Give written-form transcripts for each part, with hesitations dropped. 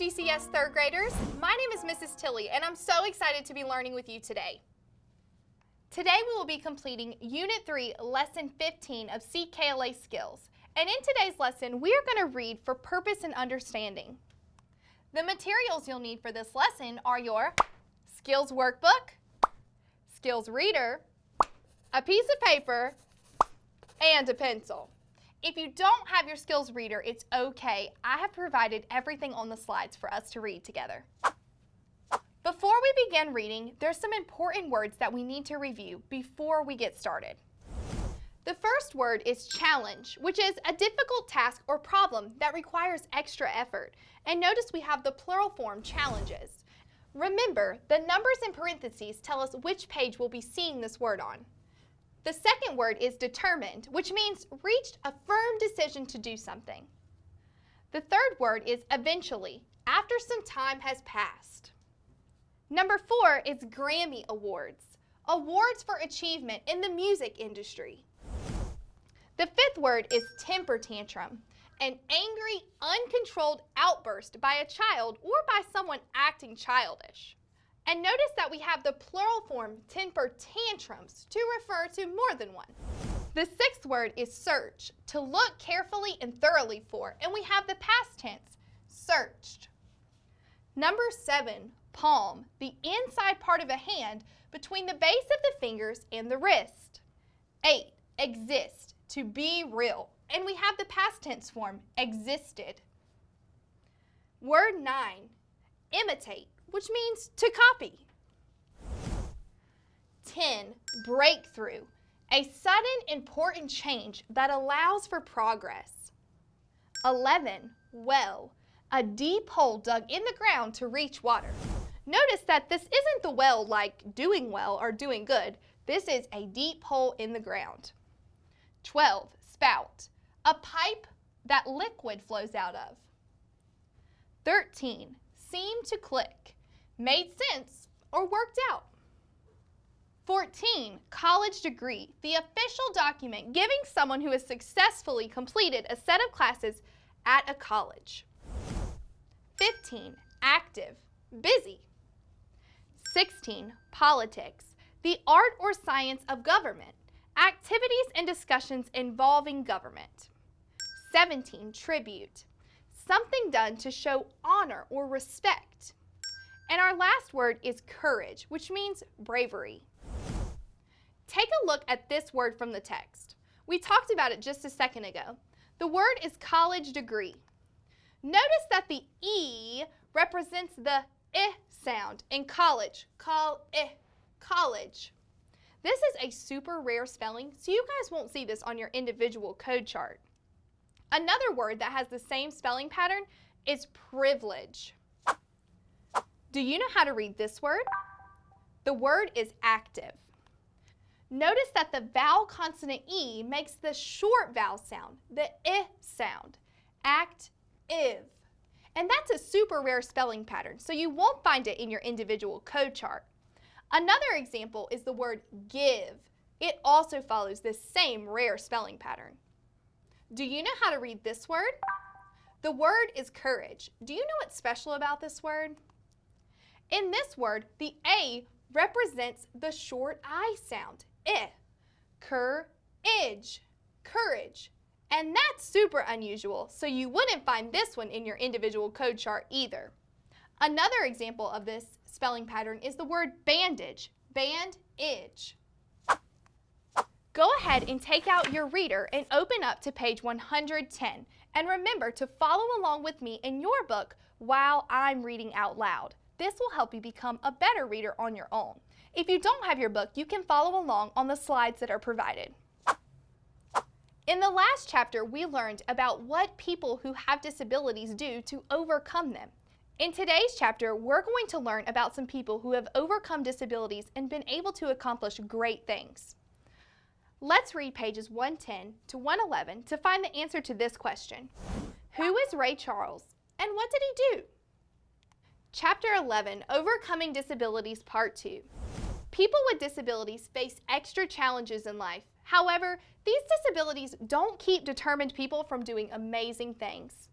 GCS third graders. My name is Mrs. Tilley and I'm so excited to be learning with you today. Today we will be completing Unit 3, Lesson 15 of CKLA Skills. And in today's lesson, we are going to read for purpose and understanding. The materials you'll need for this lesson are your Skills Workbook, Skills Reader, a piece of paper, and a pencil. If you don't have your Skills Reader, it's okay. I have provided everything on the slides for us to read together. Before we begin reading, there's some important words that we need to review before we get started. The first word is challenge, which is a difficult task or problem that requires extra effort. And notice we have the plural form challenges. Remember, the numbers in parentheses tell us which page we'll be seeing this word on. The second word is determined, which means reached a firm decision to do something. The third word is eventually, after some time has passed. Number 4 is Grammy Awards, awards for achievement in the music industry. The fifth word is temper tantrum, an angry, uncontrolled outburst by a child or by someone acting childish. And notice that we have the plural form temper tantrums to refer to more than one. The sixth word is search, to look carefully and thoroughly for, and we have the past tense, searched. Number 7, palm, the inside part of a hand between the base of the fingers and the wrist. 8, exist, to be real, and we have the past tense form, existed. Word 9, imitate, which means to copy. 10, breakthrough, a sudden important change that allows for progress. 11, well, a deep hole dug in the ground to reach water. Notice that this isn't the well like doing well or doing good. This is a deep hole in the ground. 12, spout, a pipe that liquid flows out of. 13, seem to click, made sense or worked out. 14, college degree, the official document giving someone who has successfully completed a set of classes at a college. 15, active, busy. 16, politics, the art or science of government, activities and discussions involving government. 17, tribute, something done to show honor or respect. And our last word is courage, which means bravery. Take a look at this word from the text. We talked about it just a second ago. The word is college degree. Notice that the E represents the I sound in college. College. This is a super rare spelling, so you guys won't see this on your individual code chart. Another word that has the same spelling pattern is privilege. Do you know how to read this word? The word is active. Notice that the vowel consonant E makes the short vowel sound, the I sound, act-ive. And that's a super rare spelling pattern, so you won't find it in your individual code chart. Another example is the word give. It also follows this same rare spelling pattern. Do you know how to read this word? The word is courage. Do you know what's special about this word? In this word, the A represents the short I sound, I. Courage, courage. And that's super unusual, so you wouldn't find this one in your individual code chart either. Another example of this spelling pattern is the word bandage, bandage. Go ahead and take out your reader and open up to page 110. And remember to follow along with me in your book while I'm reading out loud. This will help you become a better reader on your own. If you don't have your book, you can follow along on the slides that are provided. In the last chapter, we learned about what people who have disabilities do to overcome them. In today's chapter, we're going to learn about some people who have overcome disabilities and been able to accomplish great things. Let's read pages 110 to 111 to find the answer to this question. Who is Ray Charles, and what did he do? Chapter 11, Overcoming Disabilities, Part 2. People with disabilities face extra challenges in life. However, these disabilities don't keep determined people from doing amazing things.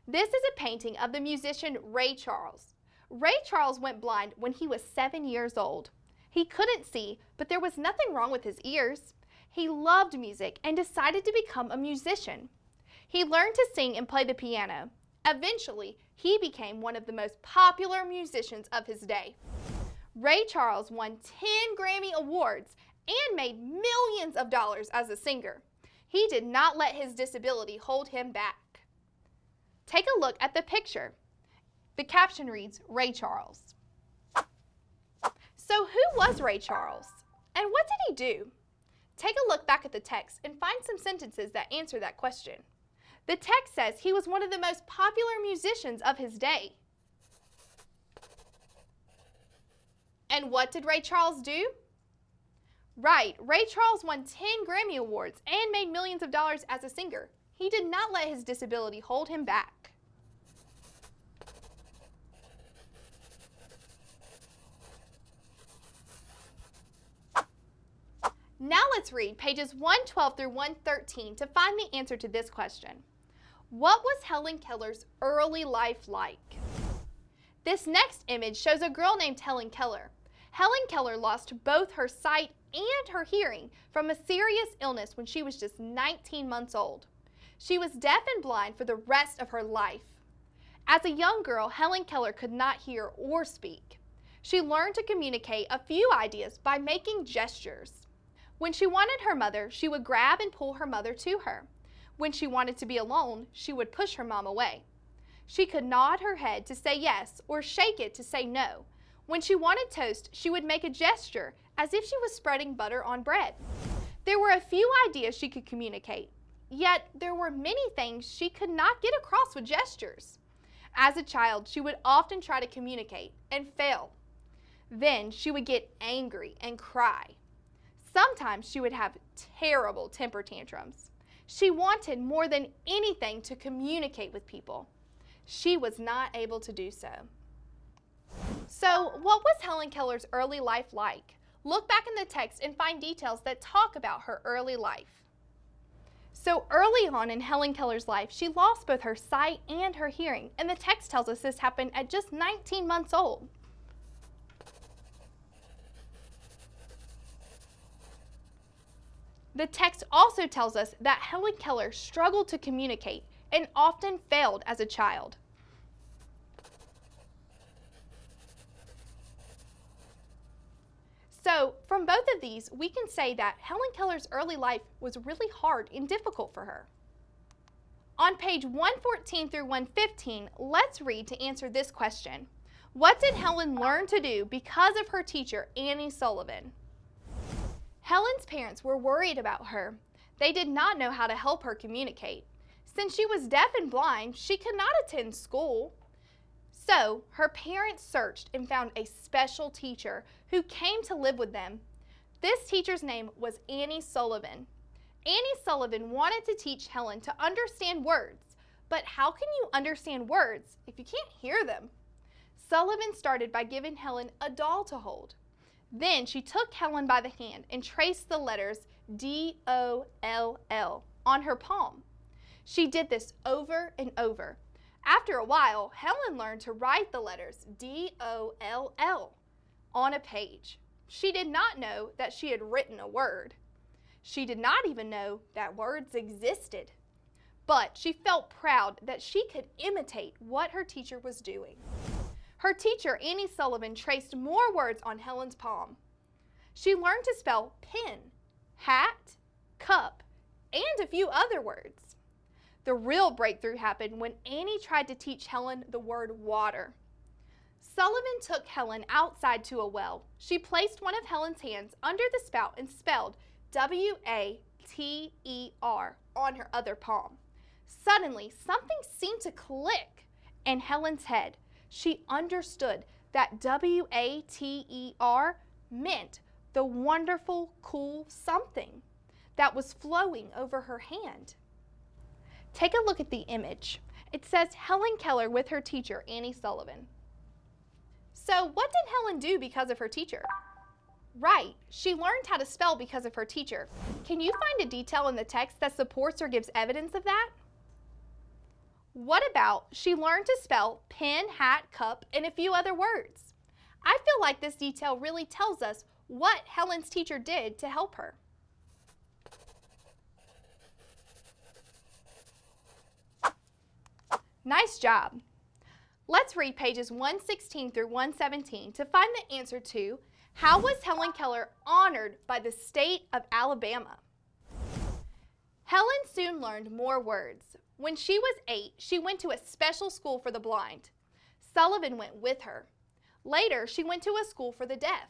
This is a painting of the musician Ray Charles. Ray Charles went blind when he was 7 years old. He couldn't see, but there was nothing wrong with his ears. He loved music and decided to become a musician. He learned to sing and play the piano. Eventually, he became one of the most popular musicians of his day. Ray Charles won 10 Grammy Awards and made millions of dollars as a singer. He did not let his disability hold him back. Take a look at the picture. The caption reads, Ray Charles. So who was Ray Charles? And what did he do? Take a look back at the text and find some sentences that answer that question. The text says he was one of the most popular musicians of his day. And what did Ray Charles do? Right, Ray Charles won 10 Grammy Awards and made millions of dollars as a singer. He did not let his disability hold him back. Now let's read pages 112 through 113 to find the answer to this question. What was Helen Keller's early life like? This next image shows a girl named Helen Keller. Helen Keller lost both her sight and her hearing from a serious illness when she was just 19 months old. She was deaf and blind for the rest of her life. As a young girl, Helen Keller could not hear or speak. She learned to communicate a few ideas by making gestures. When she wanted her mother, she would grab and pull her mother to her. When she wanted to be alone, she would push her mom away. She could nod her head to say yes or shake it to say no. When she wanted toast, she would make a gesture as if she was spreading butter on bread. There were a few ideas she could communicate, yet there were many things she could not get across with gestures. As a child, she would often try to communicate and fail. Then she would get angry and cry. Sometimes she would have terrible temper tantrums. She wanted more than anything to communicate with people. She was not able to do so. So, what was Helen Keller's early life like? Look back in the text and find details that talk about her early life. So, early on in Helen Keller's life, she lost both her sight and her hearing, and the text tells us this happened at just 19 months old. The text also tells us that Helen Keller struggled to communicate and often failed as a child. So, from both of these, we can say that Helen Keller's early life was really hard and difficult for her. On page 114 through 115, let's read to answer this question. What did Helen learn to do because of her teacher, Annie Sullivan? Helen's parents were worried about her. They did not know how to help her communicate. Since she was deaf and blind, she could not attend school. So, her parents searched and found a special teacher who came to live with them. This teacher's name was Annie Sullivan. Annie Sullivan wanted to teach Helen to understand words, but how can you understand words if you can't hear them? Sullivan started by giving Helen a doll to hold. Then she took Helen by the hand and traced the letters D-O-L-L on her palm. She did this over and over. After a while, Helen learned to write the letters D-O-L-L on a page. She did not know that she had written a word. She did not even know that words existed. But she felt proud that she could imitate what her teacher was doing. Her teacher, Annie Sullivan, traced more words on Helen's palm. She learned to spell pen, hat, cup, and a few other words. The real breakthrough happened when Annie tried to teach Helen the word water. Sullivan took Helen outside to a well. She placed one of Helen's hands under the spout and spelled W-A-T-E-R on her other palm. Suddenly, something seemed to click in Helen's head. She understood that W-A-T-E-R meant the wonderful, cool something that was flowing over her hand. Take a look at the image. It says Helen Keller with her teacher, Annie Sullivan. So what did Helen do because of her teacher? Right, she learned how to spell because of her teacher. Can you find a detail in the text that supports or gives evidence of that? What about she learned to spell pen, hat, cup, and a few other words? I feel like this detail really tells us what Helen's teacher did to help her. Nice job. Let's read pages 116 through 117 to find the answer to how was Helen Keller honored by the state of Alabama? Helen soon learned more words. When she was 8, she went to a special school for the blind. Sullivan went with her. Later, she went to a school for the deaf.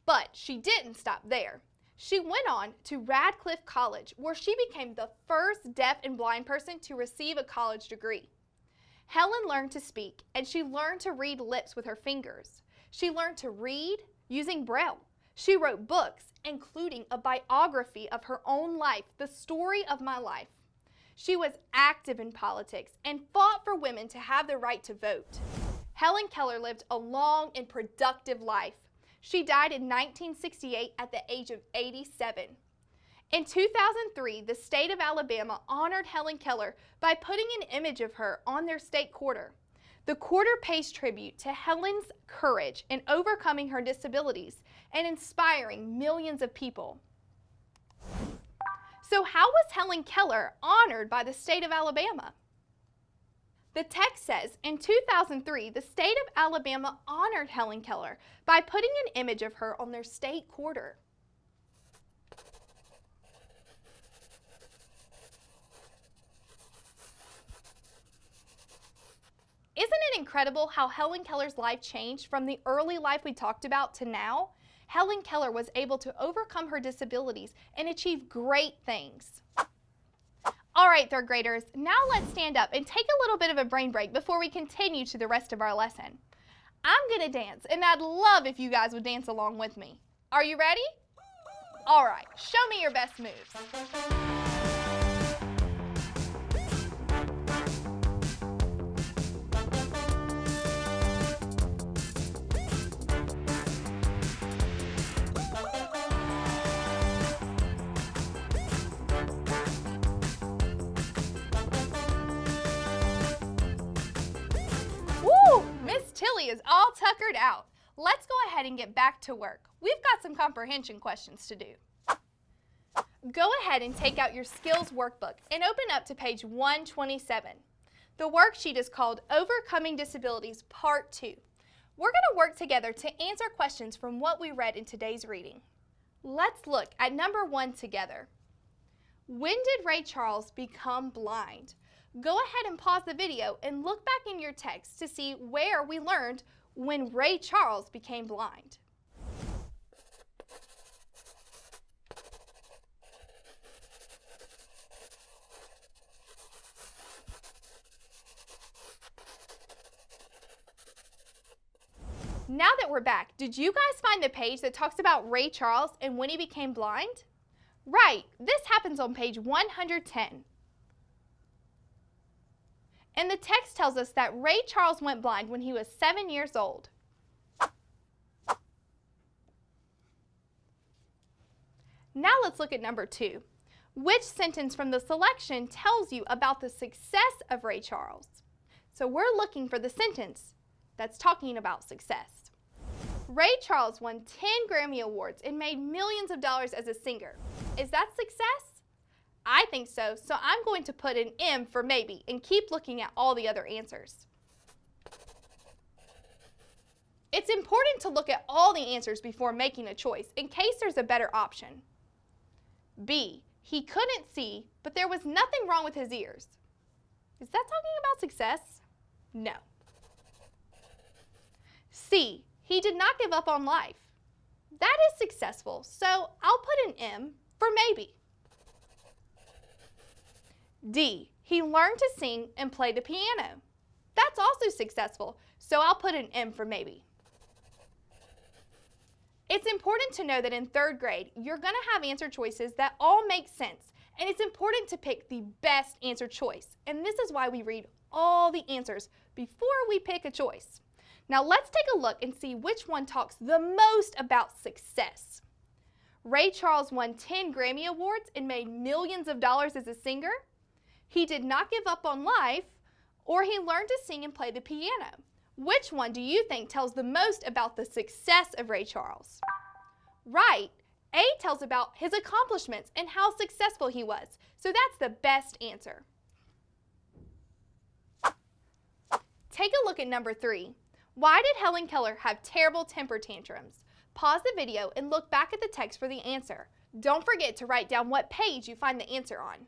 But she didn't stop there. She went on to Radcliffe College, where she became the first deaf and blind person to receive a college degree. Helen learned to speak, and she learned to read lips with her fingers. She learned to read using Braille. She wrote books, including a biography of her own life, The Story of My Life. She was active in politics and fought for women to have the right to vote. Helen Keller lived a long and productive life. She died in 1968 at the age of 87. In 2003, the state of Alabama honored Helen Keller by putting an image of her on their state quarter. The quarter pays tribute to Helen's courage in overcoming her disabilities and inspiring millions of people. So how was Helen Keller honored by the state of Alabama? The text says, in 2003, the state of Alabama honored Helen Keller by putting an image of her on their state quarter. Isn't it incredible how Helen Keller's life changed from the early life we talked about to now? Helen Keller was able to overcome her disabilities and achieve great things. All right, third graders, now let's stand up and take a little bit of a brain break before we continue to the rest of our lesson. I'm going to dance, and I'd love if you guys would dance along with me. Are you ready? All right, show me your best moves. Tilly is all tuckered out. Let's go ahead and get back to work. We've got some comprehension questions to do. Go ahead and take out your skills workbook and open up to page 127. The worksheet is called Overcoming Disabilities Part 2. We're going to work together to answer questions from what we read in today's reading. Let's look at number 1 together. When did Ray Charles become blind? Go ahead and pause the video and look back in your text to see where we learned when Ray Charles became blind. Now that we're back, did you guys find the page that talks about Ray Charles and when he became blind? Right, this happens on page 110. And the text tells us that Ray Charles went blind when he was 7 years old. Now let's look at number 2. Which sentence from the selection tells you about the success of Ray Charles? So we're looking for the sentence that's talking about success. Ray Charles won 10 Grammy Awards and made millions of dollars as a singer. Is that success? I think so, so I'm going to put an M for maybe and keep looking at all the other answers. It's important to look at all the answers before making a choice in case there's a better option. B, he couldn't see, but there was nothing wrong with his ears. Is that talking about success? No. C, he did not give up on life. That is successful, so I'll put an M for maybe. D, he learned to sing and play the piano. That's also successful, so I'll put an M for maybe. It's important to know that in 3rd grade, you're going to have answer choices that all make sense, and it's important to pick the best answer choice. And this is why we read all the answers before we pick a choice. Now let's take a look and see which one talks the most about success. Ray Charles won 10 Grammy Awards and made millions of dollars as a singer. He did not give up on life. or he learned to sing and play the piano? Which one do you think tells the most about the success of Ray Charles? Right, A tells about his accomplishments and how successful he was, so that's the best answer. Take a look at number 3. Why did Helen Keller have terrible temper tantrums? Pause the video and look back at the text for the answer. Don't forget to write down what page you find the answer on.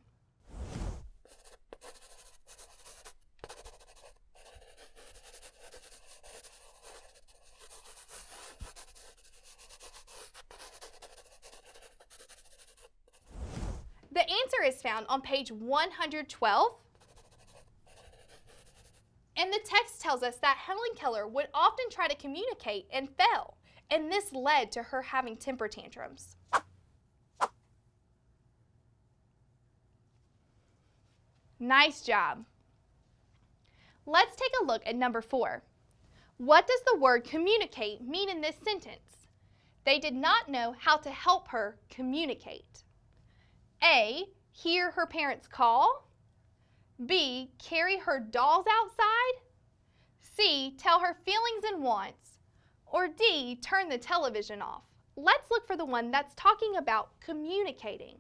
The answer is found on page 112. And the text tells us that Helen Keller would often try to communicate and fail, and this led to her having temper tantrums. Nice job. Let's take a look at number 4. What does the word communicate mean in this sentence? They did not know how to help her communicate. A, hear her parents call. B, carry her dolls outside. C, tell her feelings and wants. Or D, turn the television off. Let's look for the one that's talking about communicating.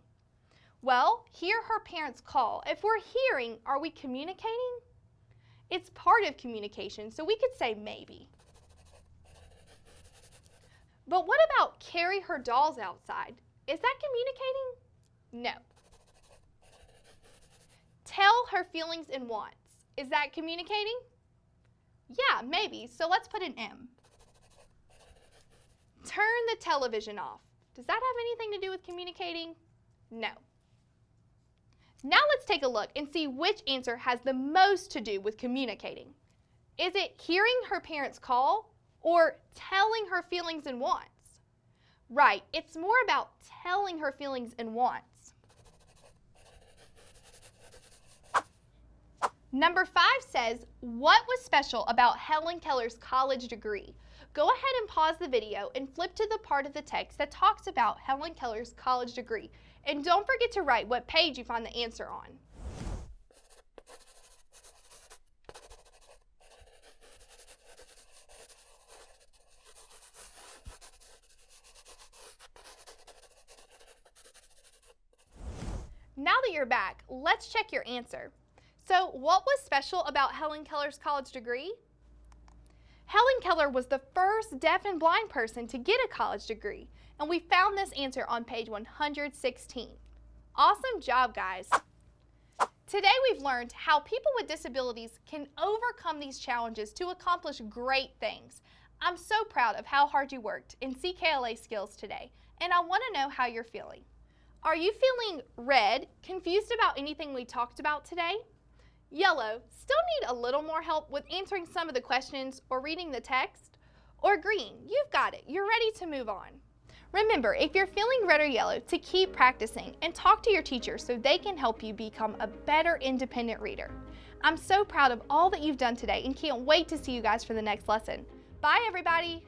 Well, hear her parents call. If we're hearing, are we communicating? It's part of communication, so we could say maybe. But what about carry her dolls outside? Is that communicating? No. Tell her feelings and wants. Is that communicating? Yeah, maybe, so let's put an M. Turn the television off. Does that have anything to do with communicating? No. Now let's take a look and see which answer has the most to do with communicating. Is it hearing her parents call or telling her feelings and wants? Right, it's more about telling her feelings and wants. Number 5 says, what was special about Helen Keller's college degree? Go ahead and pause the video and flip to the part of the text that talks about Helen Keller's college degree. And don't forget to write what page you find the answer on. Now that you're back, let's check your answer. So, what was special about Helen Keller's college degree? Helen Keller was the first deaf and blind person to get a college degree, and we found this answer on page 116. Awesome job, guys! Today we've learned how people with disabilities can overcome these challenges to accomplish great things. I'm so proud of how hard you worked in CKLA skills today, and I want to know how you're feeling. Are you feeling red, confused about anything we talked about today? Yellow, still need a little more help with answering some of the questions or reading the text? Or green, you've got it, you're ready to move on. Remember, if you're feeling red or yellow, to keep practicing and talk to your teacher so they can help you become a better independent reader. I'm so proud of all that you've done today and can't wait to see you guys for the next lesson. Bye, everybody.